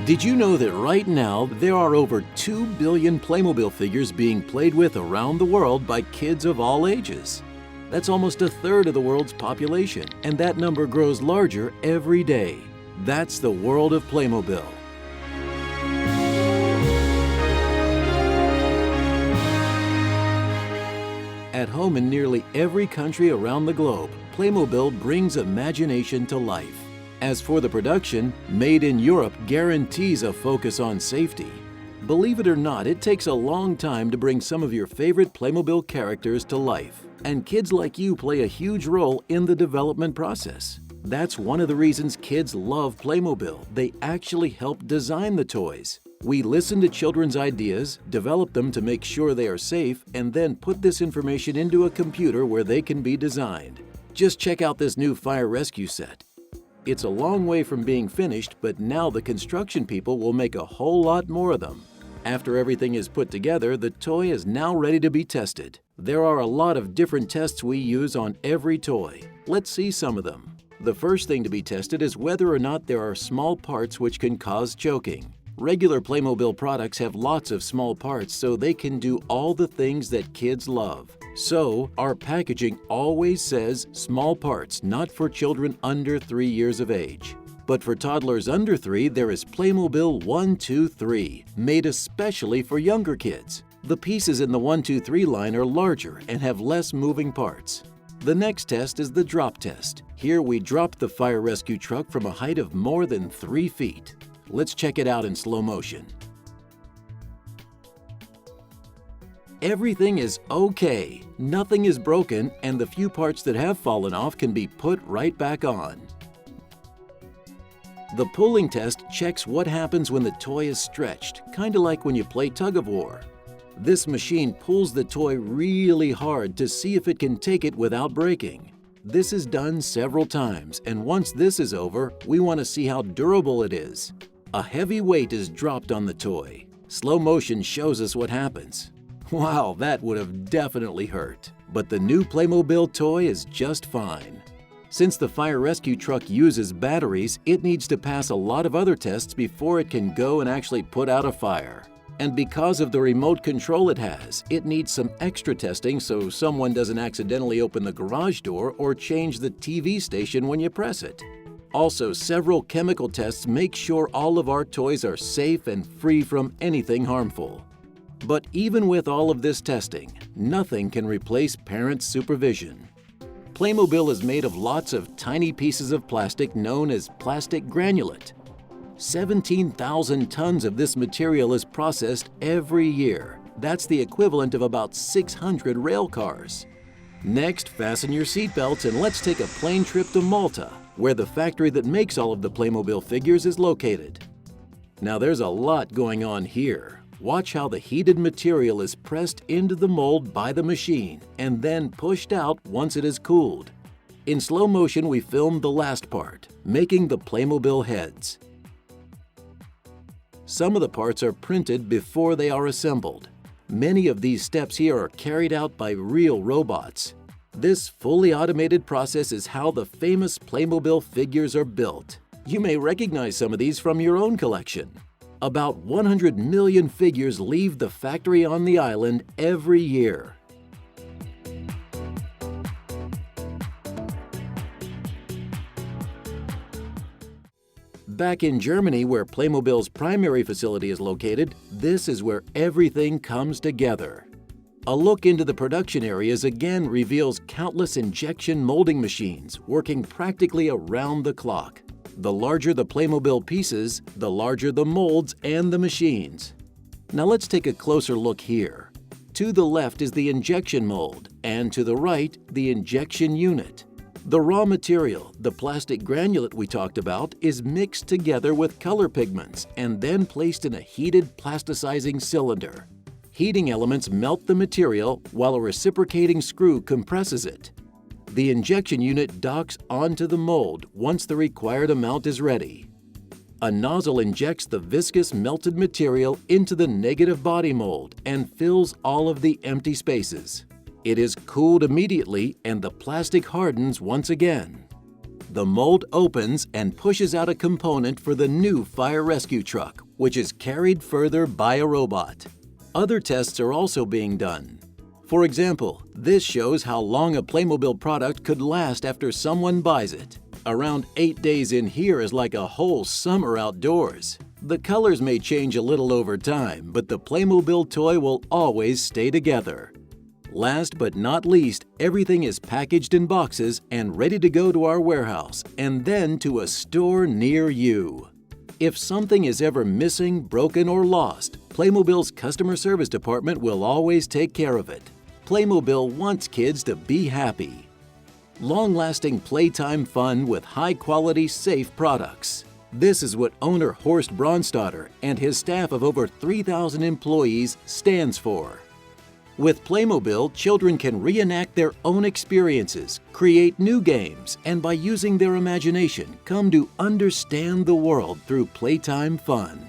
Did you know that right now there are over 2 billion Playmobil figures being played with around the world by kids of all ages? That's almost a third of the world's population, and that number grows larger every day. That's the world of Playmobil. At home in nearly every country around the globe, Playmobil brings imagination to life. As for the production, Made in Europe guarantees a focus on safety. Believe it or not, it takes a long time to bring some of your favorite Playmobil characters to life. And kids like you play a huge role in the development process. That's one of the reasons kids love Playmobil. They actually help design the toys. We listen to children's ideas, develop them to make sure they are safe, and then put this information into a computer where they can be designed. Just check out this new fire rescue set. It's a long way from being finished, but now the construction people will make a whole lot more of them. After everything is put together, the toy is now ready to be tested. There are a lot of different tests we use on every toy. Let's see some of them. The first thing to be tested is whether or not there are small parts which can cause choking. Regular Playmobil products have lots of small parts, so they can do all the things that kids love. So, our packaging always says small parts, not for children under 3 years of age. But for toddlers under 3, there is Playmobil 1, 2, 3, made especially for younger kids. The pieces in the 1, 2, 3 line are larger and have less moving parts. The next test is the drop test. Here we drop the fire rescue truck from a height of more than 3 feet. Let's check it out in slow motion. Everything is okay. Nothing is broken, and the few parts that have fallen off can be put right back on. The pulling test checks what happens when the toy is stretched, kind of like when you play tug of war. This machine pulls the toy really hard to see if it can take it without breaking. This is done several times, and once this is over, we want to see how durable it is. A heavy weight is dropped on the toy. Slow motion shows us what happens. Wow, that would have definitely hurt. But the new Playmobil toy is just fine. Since the fire rescue truck uses batteries, it needs to pass a lot of other tests before it can go and actually put out a fire. And because of the remote control it has, it needs some extra testing so someone doesn't accidentally open the garage door or change the TV station when you press it. Also, several chemical tests make sure all of our toys are safe and free from anything harmful. But even with all of this testing, nothing can replace parents' supervision. Playmobil is made of lots of tiny pieces of plastic known as plastic granulate. 17,000 tons of this material is processed every year. That's the equivalent of about 600 rail cars. Next, fasten your seatbelts and let's take a plane trip to Malta, where the factory that makes all of the Playmobil figures is located. Now there's a lot going on here. Watch how the heated material is pressed into the mold by the machine and then pushed out once it is cooled. In slow motion, we filmed the last part, making the Playmobil heads. Some of the parts are printed before they are assembled. Many of these steps here are carried out by real robots. This fully automated process is how the famous Playmobil figures are built. You may recognize some of these from your own collection. About 100 million figures leave the factory on the island every year. Back in Germany, where Playmobil's primary facility is located, this is where everything comes together. A look into the production areas again reveals countless injection molding machines working practically around the clock. The larger the Playmobil pieces, the larger the molds and the machines. Now let's take a closer look here. To the left is the injection mold, and to the right, the injection unit. The raw material, the plastic granulate we talked about, is mixed together with color pigments and then placed in a heated plasticizing cylinder. Heating elements melt the material while a reciprocating screw compresses it. The injection unit docks onto the mold once the required amount is ready. A nozzle injects the viscous melted material into the negative body mold and fills all of the empty spaces. It is cooled immediately and the plastic hardens once again. The mold opens and pushes out a component for the new fire rescue truck, which is carried further by a robot. Other tests are also being done. For example, this shows how long a Playmobil product could last after someone buys it. Around 8 days in here is like a whole summer outdoors. The colors may change a little over time, but the Playmobil toy will always stay together. Last but not least, everything is packaged in boxes and ready to go to our warehouse and then to a store near you. If something is ever missing, broken, or lost, Playmobil's customer service department will always take care of it. Playmobil wants kids to be happy. Long-lasting playtime fun with high-quality, safe products. This is what owner Horst Braunstatter and his staff of over 3,000 employees stands for. With Playmobil, children can reenact their own experiences, create new games, and by using their imagination, come to understand the world through playtime fun.